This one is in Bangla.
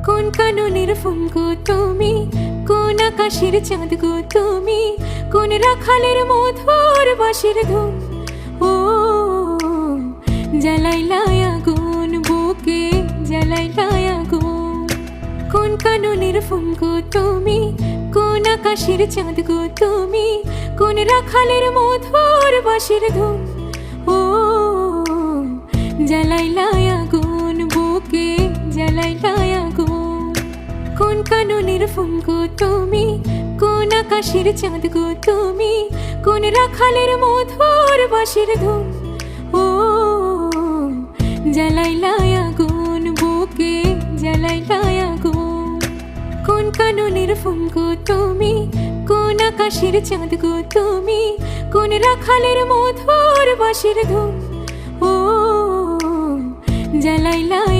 কোন কাননের ফুল গো তুমি, কোন আকাশের চাঁদ গো তুমি, কোন রাখালের মধুর বাঁশির ধুন। ও জ্বালাইলাই আগুন বুকে, জ্বালাইলাই আগুন। কোন কাননের ফুল গো তুমি, কোন আকাশের চাঁদ গো তুমি, কোন রাখালের মধুর বাঁশির ধুন। ও জ্বালাইলাই আগুন বুকে, জ্বালাইলাই আগুন। কোন কাননের ফুল গো তুমি, কোন আকাশের চাঁদ গো তুমি, কোন রাখালের মধুর বাঁশির ধুন। ও জ্বালাইলাই আগুন বুকে, জ্বালাইলাই আগুন। কোন কাননের ফুল গো তুমি, কোন আকাশের চাঁদ গো তুমি, কোন রাখালের মধুর বাঁশির ধুন। ও জ্বালাইলাই